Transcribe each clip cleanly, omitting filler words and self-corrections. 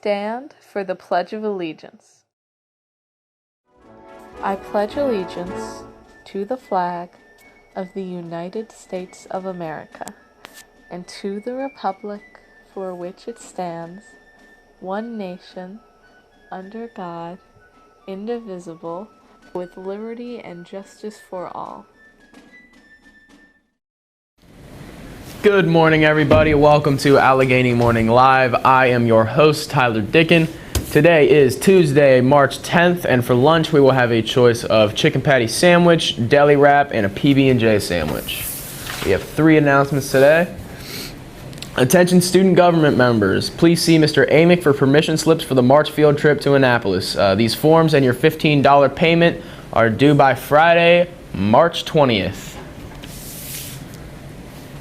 stand for the Pledge of Allegiance. I pledge allegiance to the flag of the United States of America and to the republic for which it stands, one nation, under God, indivisible, with liberty and justice for all. Good morning, everybody. Welcome to Allegheny Morning Live. I am your host, Tyler Dickin. Today is Tuesday, March 10th, and for lunch we will have a choice of chicken patty sandwich, deli wrap, and a PB&J sandwich. We have 3 announcements today. Attention student government members, please see Mr. Amick for permission slips for the March field trip to Annapolis. These forms and your $15 payment are due by Friday, March 20th.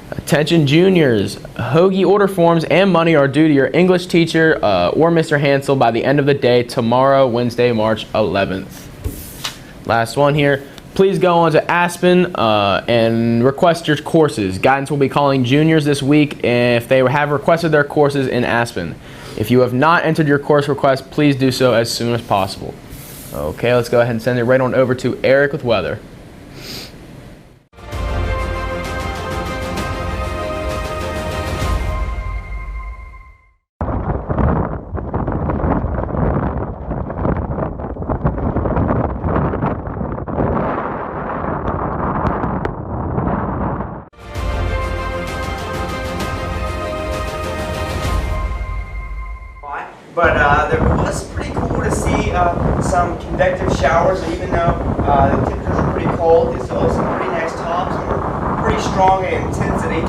Attention juniors, hoagie order forms and money are due to your English teacher or Mr. Hansel by the end of the day tomorrow, Wednesday, March 11th. Last one here. Please go on to Aspen and request your courses. Guidance will be calling juniors this week if they have requested their courses in Aspen. If you have not entered your course request, please do so as soon as possible. Okay, let's go ahead and send it right on over to Eric with weather. But it was pretty cool to see some convective showers, even though the temperatures were pretty cold. They still have some pretty nice tops and were pretty strong in intensity.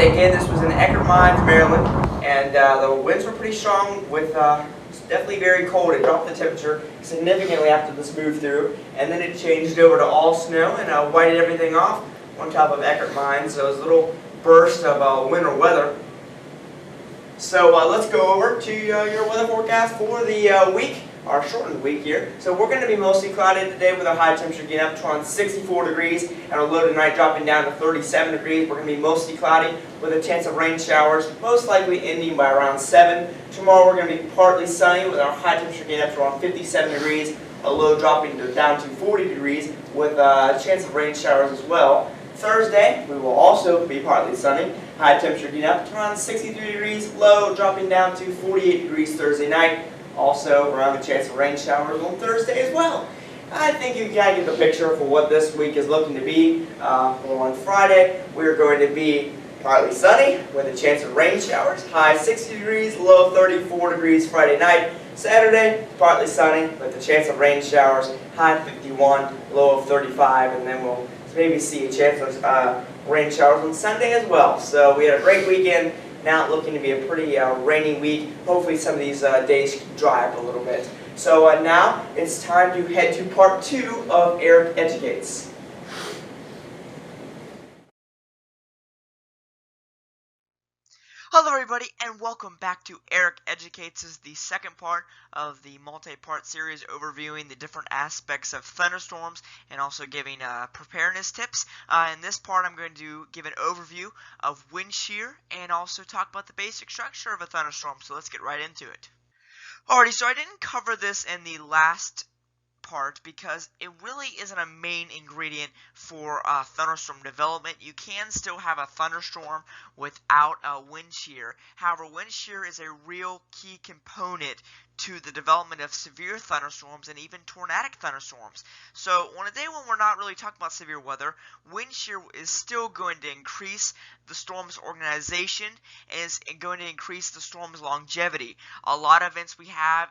Again, this was in Eckerd Mines, Maryland, and the winds were pretty strong with definitely very cold. It dropped the temperature significantly after this moved through, and then it changed over to all snow and whited everything off on top of Eckerd Mines. So it was a little burst of winter weather. So let's go over to your weather forecast for the week, our shortened week here. So we're going to be mostly cloudy today with our high temperature getting up to around 64 degrees and our low tonight dropping down to 37 degrees. We're going to be mostly cloudy with a chance of rain showers, most likely ending by around 7. Tomorrow we're going to be partly sunny with our high temperature getting up to around 57 degrees, a low dropping down to 40 degrees with a chance of rain showers as well. Thursday, we will also be partly sunny. High temperature getting up to around 63 degrees, low dropping down to 48 degrees Thursday night. Also, around the chance of rain showers on Thursday as well. I think you kind of get the picture for what this week is looking to be. On Friday, we're going to be partly sunny with a chance of rain showers. High 60 degrees, low 34 degrees Friday night. Saturday, partly sunny with a chance of rain showers. High 51, low of 35, and then we'll maybe see a chance of rain showers on Sunday as well. So we had a great weekend. Now looking to be a pretty rainy week. Hopefully some of these days can dry up a little bit. So now it's time to head to part 2 of Eric Educates. Hello everybody and welcome back to Eric Educates. This is the second part of the multi-part series overviewing the different aspects of thunderstorms and also giving preparedness tips. In this part I'm going to give an overview of wind shear and also talk about the basic structure of a thunderstorm. So let's get right into it. Alrighty, so I didn't cover this in the last part because it really isn't a main ingredient for thunderstorm development. You can still have a thunderstorm without a wind shear. However, wind shear is a real key component to the development of severe thunderstorms and even tornadic thunderstorms. So on a day when we're not really talking about severe weather, wind shear is still going to increase the storm's organization and is going to increase the storm's longevity. A lot of events we have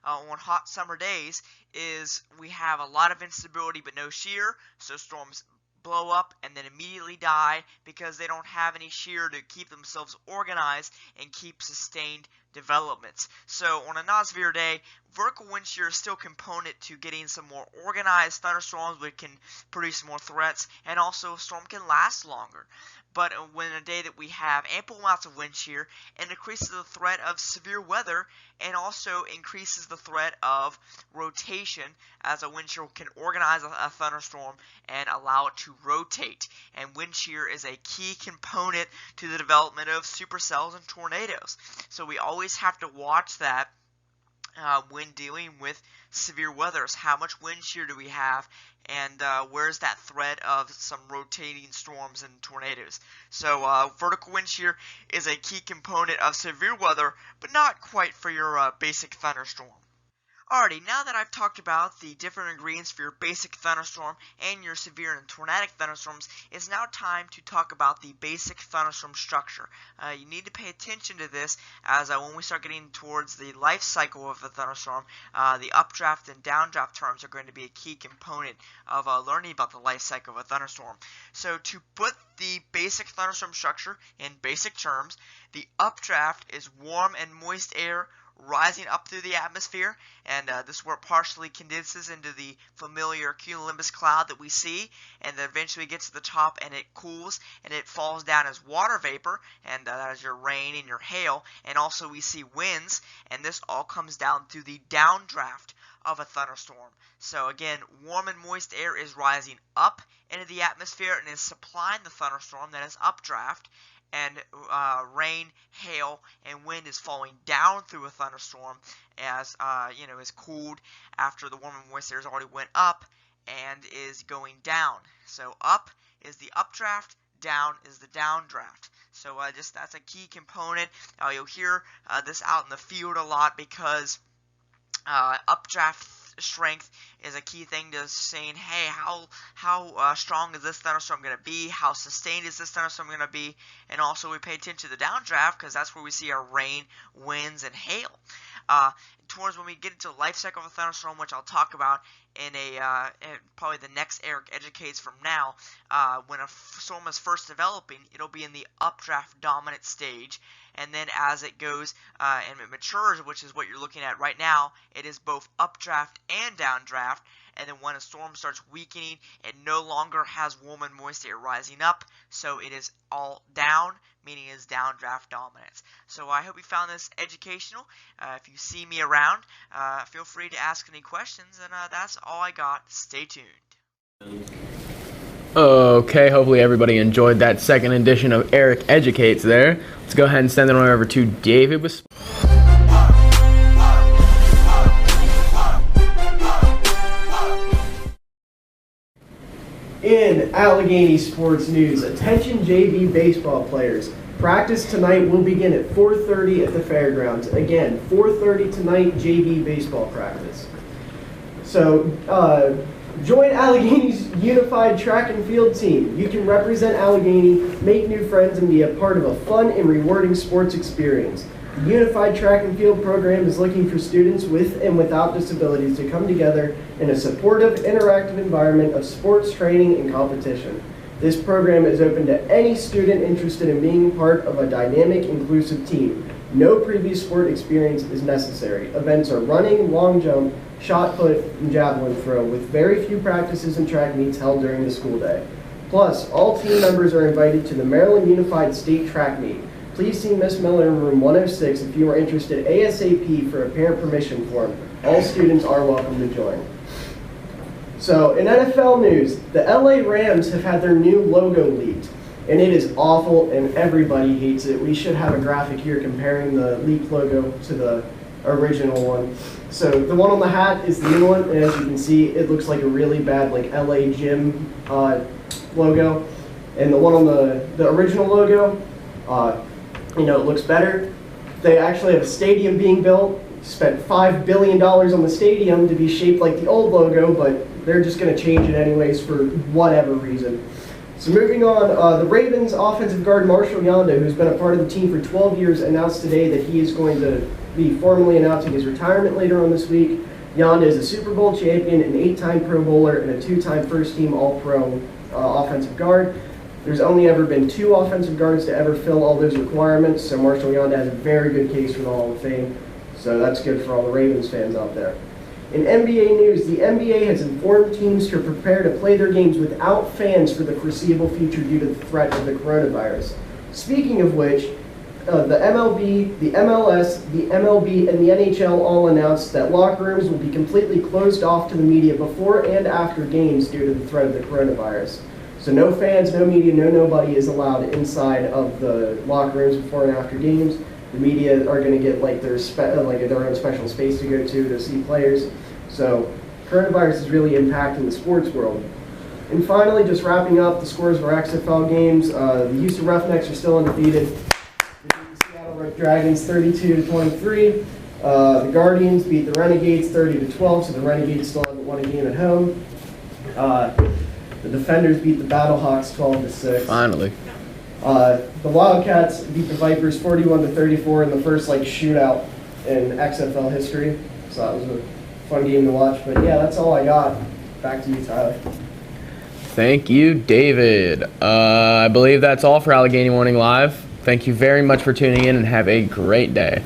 on hot summer days is we have a lot of instability but no shear, so storms blow up and then immediately die because they don't have any shear to keep themselves organized and keep sustained developments. So on a non-severe day, vertical wind shear is still a component to getting some more organized thunderstorms which can produce more threats, and also a storm can last longer. But when a day that we have ample amounts of wind shear, it increases the threat of severe weather and also increases the threat of rotation, as a wind shear can organize a thunderstorm and allow it to rotate. And wind shear is a key component to the development of supercells and tornadoes. So we always always have to watch that when dealing with severe weather. How much wind shear do we have, and where's that threat of some rotating storms and tornadoes? So vertical wind shear is a key component of severe weather, but not quite for your basic thunderstorm. Alrighty, now that I've talked about the different ingredients for your basic thunderstorm and your severe and tornadic thunderstorms, it's now time to talk about the basic thunderstorm structure. You need to pay attention to this, as when we start getting towards the life cycle of a thunderstorm, the updraft and downdraft terms are going to be a key component of learning about the life cycle of a thunderstorm. So to put the basic thunderstorm structure in basic terms, the updraft is warm and moist air rising up through the atmosphere, and this is where it partially condenses into the familiar cumulonimbus cloud that we see, and then eventually gets to the top and it cools and it falls down as water vapor, and that is your rain and your hail, and also we see winds, and this all comes down through the downdraft of a thunderstorm. So again, warm and moist air is rising up into the atmosphere and is supplying the thunderstorm, that is updraft, and rain, hail, and wind is falling down through a thunderstorm as is cooled after the warm and moist air has already went up and is going down. So up is the updraft, down is the downdraft. So that's a key component. You'll hear this out in the field a lot, because updraft strength is a key thing to saying, hey, how strong is this thunderstorm going to be? How sustained is this thunderstorm going to be? And also we pay attention to the downdraft, because that's where we see our rain, winds, and hail. Towards when we get into the life cycle of a thunderstorm, which I'll talk about in probably the next Eric Educates from now, when a storm is first developing, it'll be in the updraft dominant stage, and then as it goes and it matures, which is what you're looking at right now, it is both updraft and downdraft. And then when a storm starts weakening, it no longer has warm and moist air rising up, so it is all down, meaning it is downdraft dominance. So I hope you found this educational. If you see me around, feel free to ask any questions, and that's all I got. Stay tuned. Okay, hopefully everybody enjoyed that second edition of Eric Educates there. Let's go ahead and send it on over to David with In Allegheny sports news, attention JV baseball players. Practice tonight will begin at 4:30 at the fairgrounds. Again, 4:30 tonight, JV baseball practice. So, join Allegheny's unified track and field team. You can represent Allegheny, make new friends, and be a part of a fun and rewarding sports experience. The Unified Track and Field program is looking for students with and without disabilities to come together in a supportive, interactive environment of sports training and competition. This program is open to any student interested in being part of a dynamic, inclusive team. No previous sport experience is necessary. Events are running, long jump, shot put, and javelin throw, with very few practices and track meets held during the school day. Plus, all team members are invited to the Maryland Unified State Track Meet. Please see Miss Miller in room 106 if you are interested ASAP for a parent permission form. All students are welcome to join. So, in NFL news, the LA Rams have had their new logo leaked, and it is awful and everybody hates it. We should have a graphic here comparing the leaked logo to the original one. So, the one on the hat is the new one, and as you can see, it looks like a really bad LA gym logo. And the one on the original logo, it looks better. They actually have a stadium being built. Spent $5 billion on the stadium to be shaped like the old logo, but they're just going to change it anyways for whatever reason. So moving on, the Ravens offensive guard Marshall Yanda, who's been a part of the team for 12 years, announced today that he is going to be formally announcing his retirement later on this week. Yanda is a Super Bowl champion, an 8-time Pro Bowler, and a 2-time first-team All-Pro offensive guard. There's only ever been 2 offensive guards to ever fill all those requirements, so Marshall Yanda has a very good case for the Hall of Fame. So that's good for all the Ravens fans out there. In NBA news, the NBA has informed teams to prepare to play their games without fans for the foreseeable future due to the threat of the coronavirus. Speaking of which, the MLB, the MLS, the MLB, and the NHL all announced that locker rooms will be completely closed off to the media before and after games due to the threat of the coronavirus. So no fans, no media, nobody is allowed inside of the locker rooms before and after games. The media are going to get like their own special space to go to see players. So coronavirus is really impacting the sports world. And finally, just wrapping up the scores of our XFL games. The Houston Roughnecks are still undefeated. They beat the Seattle Dragons 32-23. The Guardians beat the Renegades 30-12, so the Renegades still haven't won a game at home. The Defenders beat the Battlehawks 12-6. Finally. The Wildcats beat the Vipers 41-34 in the first shootout in XFL history. So that was a fun game to watch. But yeah, that's all I got. Back to you, Tyler. Thank you, David. I believe that's all for Allegheny Morning Live. Thank you very much for tuning in and have a great day.